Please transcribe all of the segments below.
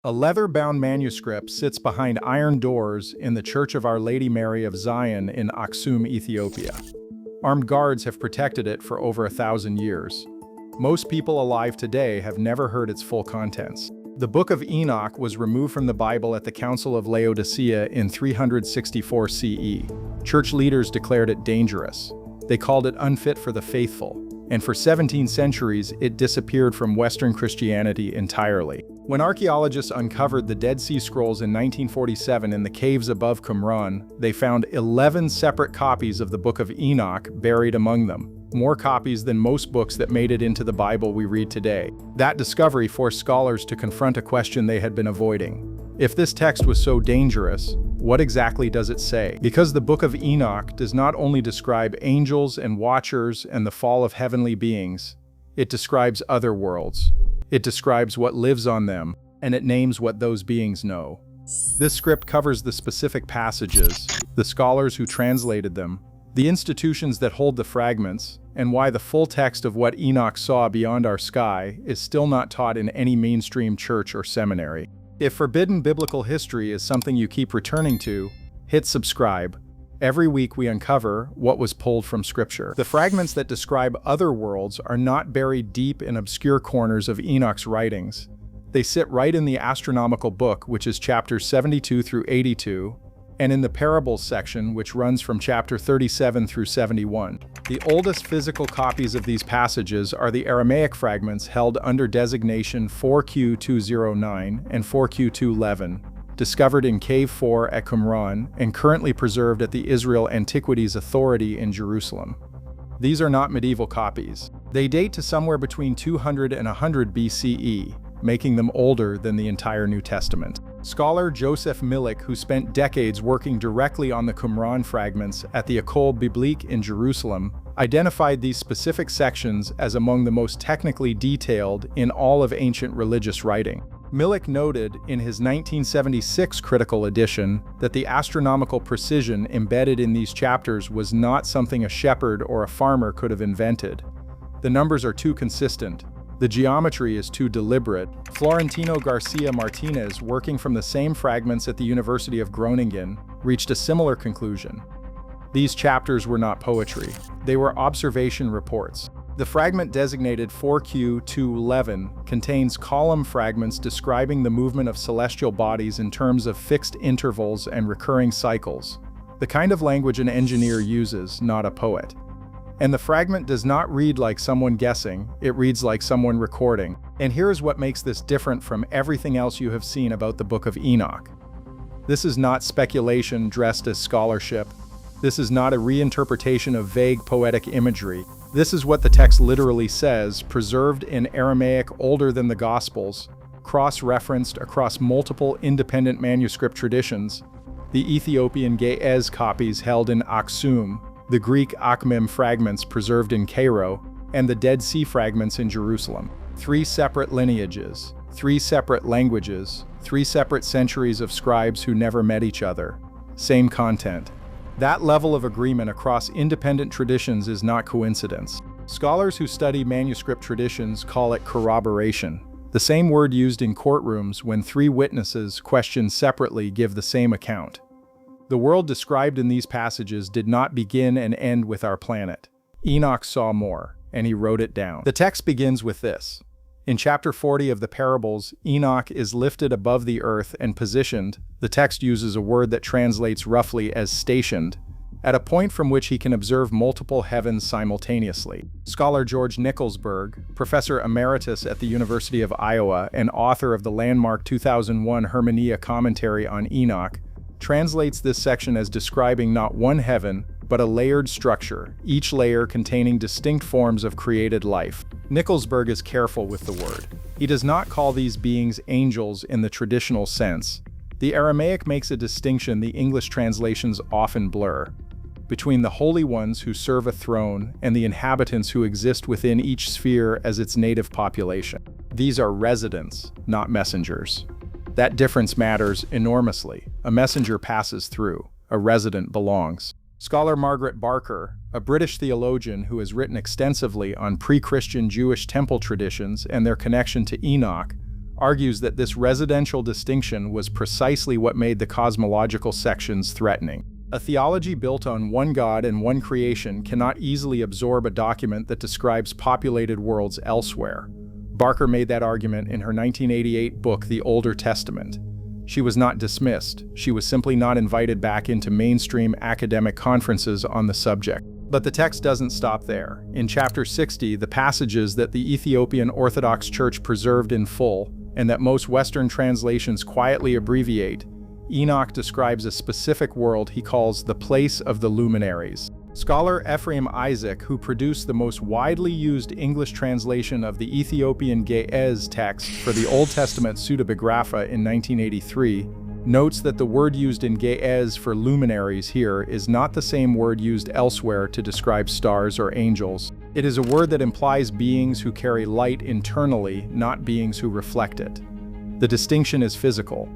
A leather-bound manuscript sits behind iron doors in the Church of Our Lady Mary of Zion in Axum, Ethiopia. Armed guards have protected it for over 1,000 years. Most people alive today have never heard its full contents. The Book of Enoch was removed from the Bible at the Council of Laodicea in 364 CE. Church leaders declared it dangerous. They called it unfit for the faithful, and for 17 centuries it disappeared from Western Christianity entirely. When archaeologists uncovered the Dead Sea Scrolls in 1947 in the caves above Qumran, they found 11 separate copies of the Book of Enoch buried among them, more copies than most books that made it into the Bible we read today. That discovery forced scholars to confront a question they had been avoiding. If this text was so dangerous, what exactly does it say? Because the Book of Enoch does not only describe angels and watchers and the fall of heavenly beings, it describes other worlds. It describes what lives on them, and it names what those beings know. This script covers the specific passages, the scholars who translated them, the institutions that hold the fragments, and why the full text of what Enoch saw beyond our sky is still not taught in any mainstream church or seminary. If forbidden biblical history is something you keep returning to, hit subscribe. Every week we uncover what was pulled from Scripture. The fragments that describe other worlds are not buried deep in obscure corners of Enoch's writings. They sit right in the astronomical book, which is chapters 72 through 82, and in the parables section, which runs from chapter 37 through 71. The oldest physical copies of these passages are the Aramaic fragments held under designation 4Q209 and 4Q211, discovered in Cave 4 at Qumran and currently preserved at the Israel Antiquities Authority in Jerusalem. These are not medieval copies. They date to somewhere between 200 and 100 BCE, making them older than the entire New Testament. Scholar Joseph Milik, who spent decades working directly on the Qumran fragments at the École Biblique in Jerusalem, identified these specific sections as among the most technically detailed in all of ancient religious writing. Milik noted in his 1976 critical edition that the astronomical precision embedded in these chapters was not something a shepherd or a farmer could have invented. The numbers are too consistent. The geometry is too deliberate. Florentino Garcia Martinez, working from the same fragments at the University of Groningen, reached a similar conclusion. These chapters were not poetry. They were observation reports. The fragment designated 4Q211 contains column fragments describing the movement of celestial bodies in terms of fixed intervals and recurring cycles, the kind of language an engineer uses, not a poet. And the fragment does not read like someone guessing, it reads like someone recording. And here's what makes this different from everything else you have seen about the Book of Enoch. This is not speculation dressed as scholarship. This is not a reinterpretation of vague poetic imagery. This is what the text literally says, preserved in Aramaic older than the Gospels, cross-referenced across multiple independent manuscript traditions, the Ethiopian Ge'ez copies held in Axum, the Greek Akhmim fragments preserved in Cairo, and the Dead Sea fragments in Jerusalem. 3 separate lineages, 3 separate languages, 3 separate centuries of scribes who never met each other. Same content. That level of agreement across independent traditions is not coincidence. Scholars who study manuscript traditions call it corroboration, the same word used in courtrooms when 3 witnesses questioned separately give the same account. The world described in these passages did not begin and end with our planet. Enoch saw more, and he wrote it down. The text begins with this. In chapter 40 of the parables, Enoch is lifted above the earth and positioned, the text uses a word that translates roughly as stationed, at a point from which he can observe multiple heavens simultaneously. Scholar George Nicholsberg, professor emeritus at the University of Iowa and author of the landmark 2001 Hermeneia commentary on Enoch, translates this section as describing not one heaven, but a layered structure, each layer containing distinct forms of created life. Nicholsberg is careful with the word. He does not call these beings angels in the traditional sense. The Aramaic makes a distinction the English translations often blur, between the holy ones who serve a throne and the inhabitants who exist within each sphere as its native population. These are residents, not messengers. That difference matters enormously. A messenger passes through, a resident belongs. Scholar Margaret Barker, a British theologian who has written extensively on pre-Christian Jewish temple traditions and their connection to Enoch, argues that this residential distinction was precisely what made the cosmological sections threatening. A theology built on one God and one creation cannot easily absorb a document that describes populated worlds elsewhere. Barker made that argument in her 1988 book, The Older Testament. She was not dismissed, she was simply not invited back into mainstream academic conferences on the subject. But the text doesn't stop there. In chapter 60, the passages that the Ethiopian Orthodox Church preserved in full, and that most Western translations quietly abbreviate, Enoch describes a specific world he calls the place of the luminaries. Scholar Ephraim Isaac, who produced the most widely used English translation of the Ethiopian Ge'ez text for the Old Testament pseudepigrapha in 1983, notes that the word used in Ge'ez for luminaries here is not the same word used elsewhere to describe stars or angels. It is a word that implies beings who carry light internally, not beings who reflect it. The distinction is physical.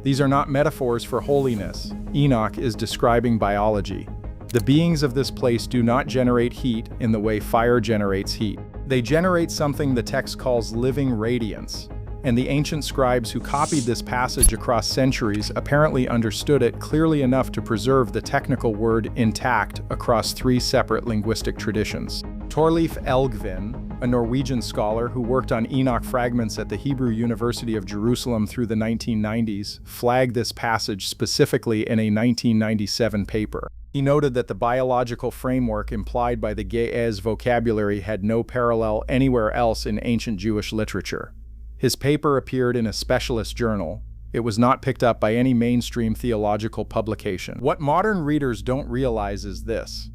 These are not metaphors for holiness. Enoch is describing biology. The beings of this place do not generate heat in the way fire generates heat. They generate something the text calls living radiance, and the ancient scribes who copied this passage across centuries apparently understood it clearly enough to preserve the technical word intact across three separate linguistic traditions. Torleif Elgvin, a Norwegian scholar who worked on Enoch fragments at the Hebrew University of Jerusalem through the 1990s, flagged this passage specifically in a 1997 paper. He noted that the biological framework implied by the Ge'ez vocabulary had no parallel anywhere else in ancient Jewish literature. His paper appeared in a specialist journal. It was not picked up by any mainstream theological publication. What modern readers don't realize is this.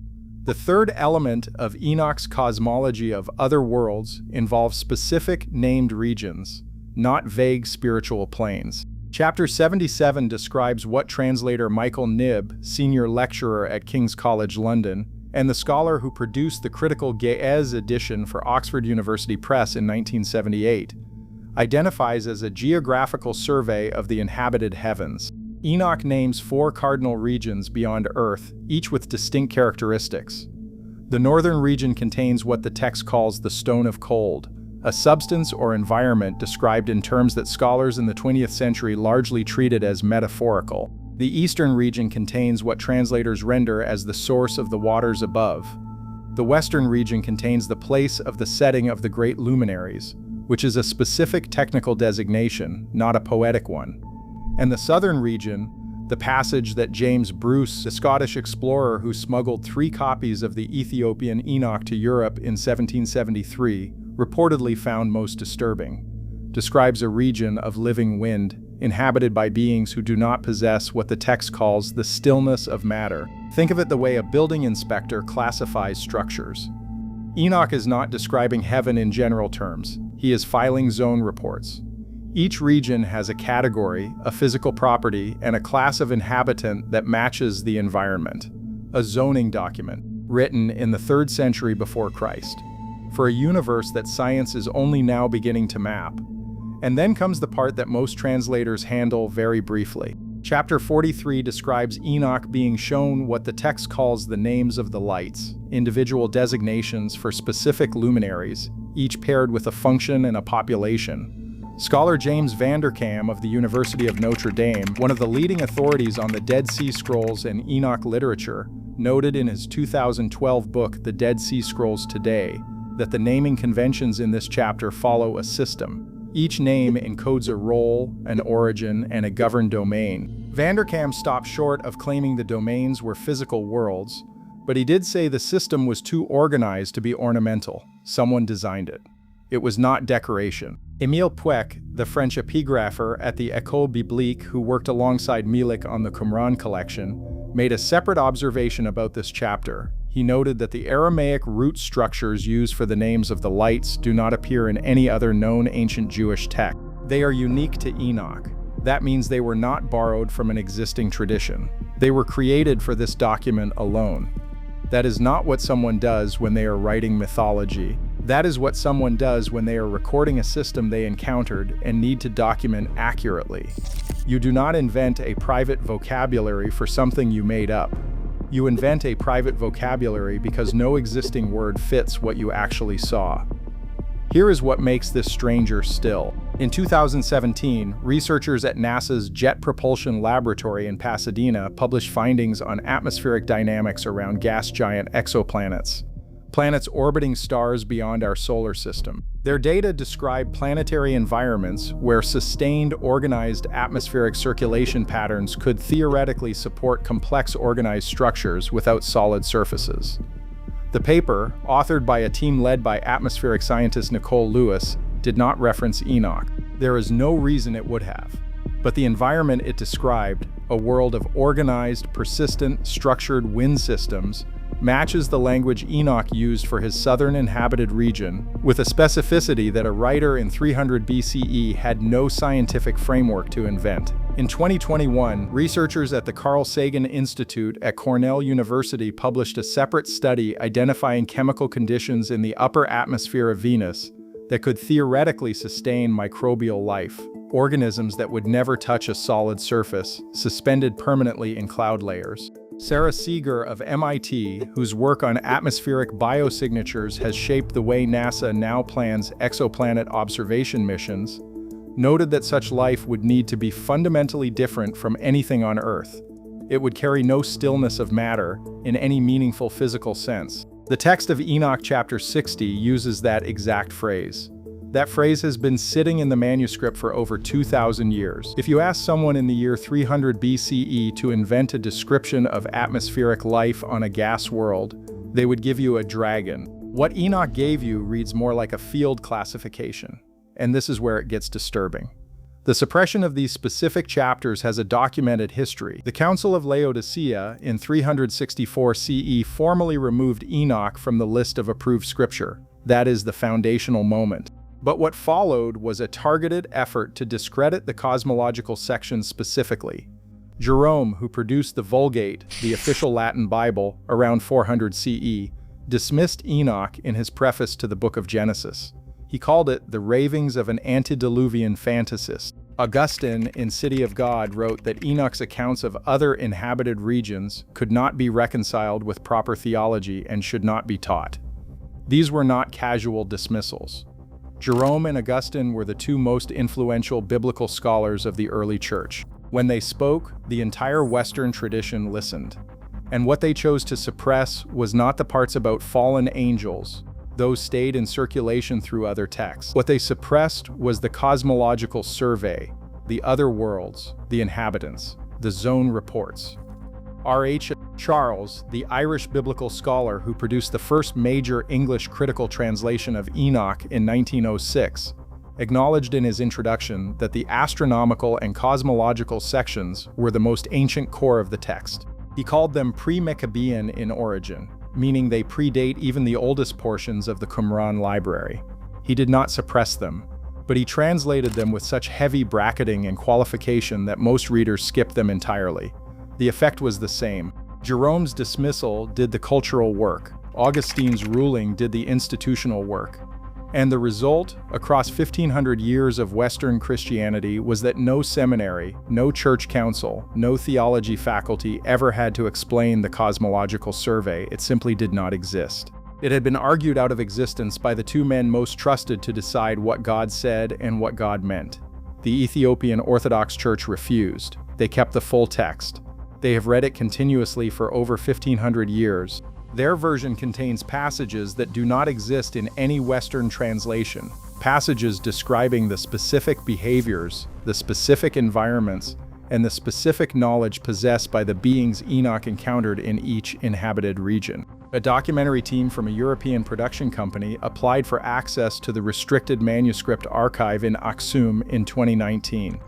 The third element of Enoch's cosmology of other worlds involves specific named regions, not vague spiritual planes. Chapter 77 describes what translator Michael Knibb, senior lecturer at King's College London, and the scholar who produced the critical Ge'ez edition for Oxford University Press in 1978, identifies as a geographical survey of the inhabited heavens. Enoch names 4 cardinal regions beyond Earth, each with distinct characteristics. The northern region contains what the text calls the stone of cold, a substance or environment described in terms that scholars in the 20th century largely treated as metaphorical. The eastern region contains what translators render as the source of the waters above. The western region contains the place of the setting of the great luminaries, which is a specific technical designation, not a poetic one. And the southern region, the passage that James Bruce, the Scottish explorer who smuggled 3 copies of the Ethiopian Enoch to Europe in 1773, reportedly found most disturbing, describes a region of living wind, inhabited by beings who do not possess what the text calls the stillness of matter. Think of it the way a building inspector classifies structures. Enoch is not describing heaven in general terms. He is filing zone reports. Each region has a category, a physical property, and a class of inhabitant that matches the environment. A zoning document, written in the 3rd century before Christ, for a universe that science is only now beginning to map. And then comes the part that most translators handle very briefly. Chapter 43 describes Enoch being shown what the text calls the names of the lights, individual designations for specific luminaries, each paired with a function and a population. Scholar James Vanderkam of the University of Notre Dame, one of the leading authorities on the Dead Sea Scrolls and Enoch literature, noted in his 2012 book, The Dead Sea Scrolls Today, that the naming conventions in this chapter follow a system. Each name encodes a role, an origin, and a governed domain. Vanderkam stopped short of claiming the domains were physical worlds, but he did say the system was too organized to be ornamental. Someone designed it. It was not decoration. Émile Puech, the French epigrapher at the École Biblique who worked alongside Milik on the Qumran collection, made a separate observation about this chapter. He noted that the Aramaic root structures used for the names of the lights do not appear in any other known ancient Jewish text. They are unique to Enoch. That means they were not borrowed from an existing tradition. They were created for this document alone. That is not what someone does when they are writing mythology. That is what someone does when they are recording a system they encountered and need to document accurately. You do not invent a private vocabulary for something you made up. You invent a private vocabulary because no existing word fits what you actually saw. Here is what makes this stranger still. In 2017, researchers at NASA's Jet Propulsion Laboratory in Pasadena published findings on atmospheric dynamics around gas giant exoplanets, planets orbiting stars beyond our solar system. Their data describe planetary environments where sustained, organized atmospheric circulation patterns could theoretically support complex organized structures without solid surfaces. The paper, authored by a team led by atmospheric scientist Nicole Lewis, did not reference Enoch. There is no reason it would have. But the environment it described, a world of organized, persistent, structured wind systems, matches the language Enoch used for his southern inhabited region, with a specificity that a writer in 300 BCE had no scientific framework to invent. In 2021, researchers at the Carl Sagan Institute at Cornell University published a separate study identifying chemical conditions in the upper atmosphere of Venus that could theoretically sustain microbial life, organisms that would never touch a solid surface, suspended permanently in cloud layers. Sarah Seeger of MIT, whose work on atmospheric biosignatures has shaped the way NASA now plans exoplanet observation missions, noted that such life would need to be fundamentally different from anything on Earth. It would carry no stillness of matter in any meaningful physical sense. The text of Enoch chapter 60 uses that exact phrase. That phrase has been sitting in the manuscript for over 2,000 years. If you ask someone in the year 300 BCE to invent a description of atmospheric life on a gas world, they would give you a dragon. What Enoch gave you reads more like a field classification, and this is where it gets disturbing. The suppression of these specific chapters has a documented history. The Council of Laodicea in 364 CE formally removed Enoch from the list of approved scripture. That is the foundational moment. But what followed was a targeted effort to discredit the cosmological section specifically. Jerome, who produced the Vulgate, the official Latin Bible, around 400 CE, dismissed Enoch in his preface to the Book of Genesis. He called it the ravings of an antediluvian fantasist. Augustine, in City of God, wrote that Enoch's accounts of other inhabited regions could not be reconciled with proper theology and should not be taught. These were not casual dismissals. Jerome and Augustine were the two most influential biblical scholars of the early church. When they spoke, the entire Western tradition listened. And what they chose to suppress was not the parts about fallen angels. Those stayed in circulation through other texts. What they suppressed was the cosmological survey, the other worlds, the inhabitants, the zone reports. R.H. Charles, the Irish biblical scholar who produced the first major English critical translation of Enoch in 1906, acknowledged in his introduction that the astronomical and cosmological sections were the most ancient core of the text. He called them pre-Maccabean in origin, meaning they predate even the oldest portions of the Qumran library. He did not suppress them, but he translated them with such heavy bracketing and qualification that most readers skipped them entirely. The effect was the same. Jerome's dismissal did the cultural work. Augustine's ruling did the institutional work. And the result, across 1,500 years of Western Christianity, was that no seminary, no church council, no theology faculty ever had to explain the cosmological survey. It simply did not exist. It had been argued out of existence by the two men most trusted to decide what God said and what God meant. The Ethiopian Orthodox Church refused. They kept the full text. They have read it continuously for over 1,500 years. Their version contains passages that do not exist in any Western translation, passages describing the specific behaviors, the specific environments, and the specific knowledge possessed by the beings Enoch encountered in each inhabited region. A documentary team from a European production company applied for access to the restricted manuscript archive in Axum in 2019.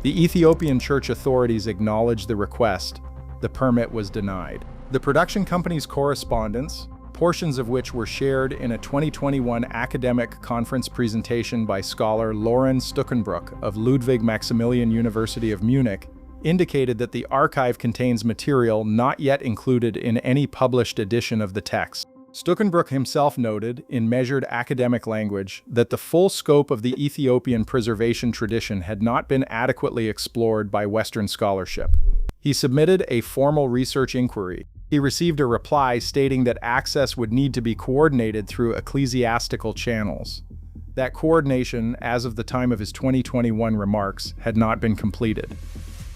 The Ethiopian church authorities acknowledged the request. The permit was denied. The production company's correspondence, portions of which were shared in a 2021 academic conference presentation by scholar Lauren Stuckenbrook of Ludwig Maximilian University of Munich, indicated that the archive contains material not yet included in any published edition of the text. Stuckenbrook himself noted, in measured academic language, that the full scope of the Ethiopian preservation tradition had not been adequately explored by Western scholarship. He submitted a formal research inquiry. He received a reply stating that access would need to be coordinated through ecclesiastical channels. That coordination, as of the time of his 2021 remarks, had not been completed.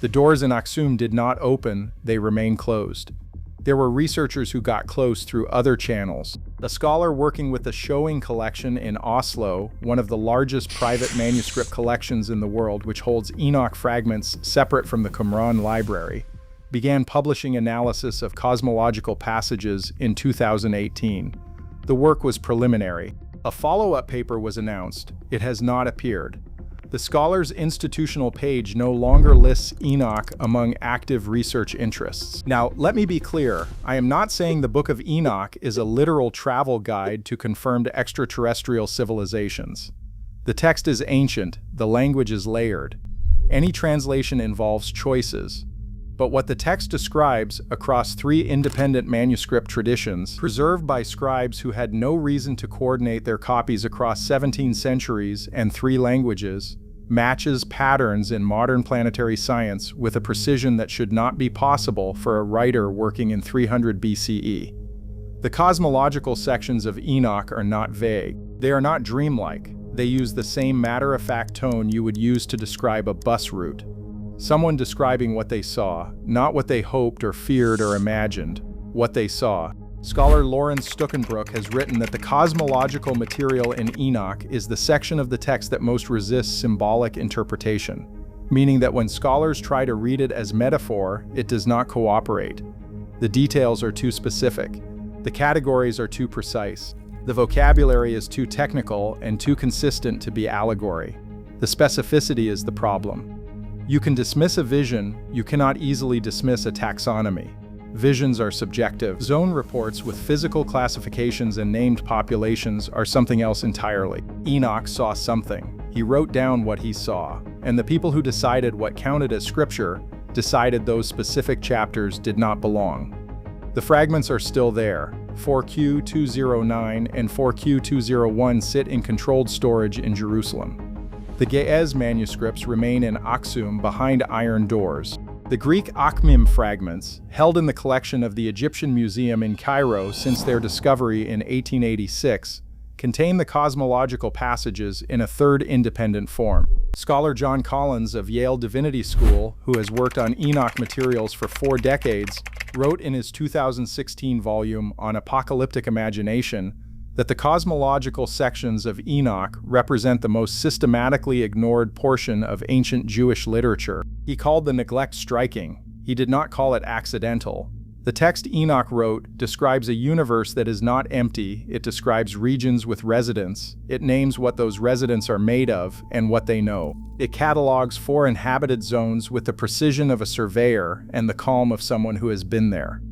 The doors in Axum did not open, they remained closed. There were researchers who got close through other channels. A scholar working with the Showing collection in Oslo, one of the largest private manuscript collections in the world which holds Enoch fragments separate from the Qumran library, began publishing analysis of cosmological passages in 2018. The work was preliminary. A follow-up paper was announced. It has not appeared. The scholar's institutional page no longer lists Enoch among active research interests. Now, let me be clear. I am not saying the Book of Enoch is a literal travel guide to confirmed extraterrestrial civilizations. The text is ancient, the language is layered. Any translation involves choices. But what the text describes across 3 independent manuscript traditions, preserved by scribes who had no reason to coordinate their copies across 17 centuries and 3 languages, matches patterns in modern planetary science with a precision that should not be possible for a writer working in 300 BCE. The cosmological sections of Enoch are not vague. They are not dreamlike. They use the same matter-of-fact tone you would use to describe a bus route. Someone describing what they saw, not what they hoped or feared or imagined, what they saw. Scholar Lawrence Stuckenbrook has written that the cosmological material in Enoch is the section of the text that most resists symbolic interpretation, meaning that when scholars try to read it as metaphor, it does not cooperate. The details are too specific. The categories are too precise. The vocabulary is too technical and too consistent to be allegory. The specificity is the problem. You can dismiss a vision, you cannot easily dismiss a taxonomy. Visions are subjective. Zone reports with physical classifications and named populations are something else entirely. Enoch saw something. He wrote down what he saw, and the people who decided what counted as scripture decided those specific chapters did not belong. The fragments are still there. 4Q209 and 4Q201 sit in controlled storage in Jerusalem. The Ge'ez manuscripts remain in Axum behind iron doors. The Greek Akhmim fragments, held in the collection of the Egyptian Museum in Cairo since their discovery in 1886, contain the cosmological passages in a third independent form. Scholar John Collins of Yale Divinity School, who has worked on Enoch materials for 4 decades, wrote in his 2016 volume on apocalyptic imagination that the cosmological sections of Enoch represent the most systematically ignored portion of ancient Jewish literature. He called the neglect striking. He did not call it accidental. The text Enoch wrote describes a universe that is not empty. It describes regions with residents. It names what those residents are made of and what they know. It catalogs 4 inhabited zones with the precision of a surveyor and the calm of someone who has been there.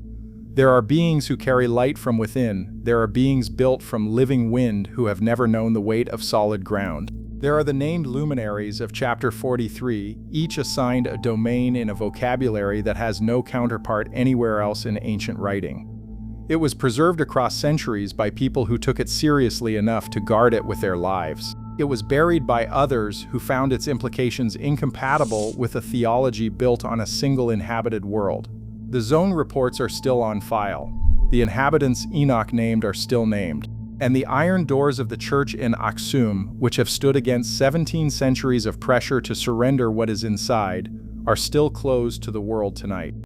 There are beings who carry light from within. There are beings built from living wind who have never known the weight of solid ground. There are the named luminaries of chapter 43, each assigned a domain in a vocabulary that has no counterpart anywhere else in ancient writing. It was preserved across centuries by people who took it seriously enough to guard it with their lives. It was buried by others who found its implications incompatible with a theology built on a single inhabited world. The zone reports are still on file. The inhabitants Enoch named are still named. And the iron doors of the church in Axum, which have stood against 17 centuries of pressure to surrender what is inside, are still closed to the world tonight.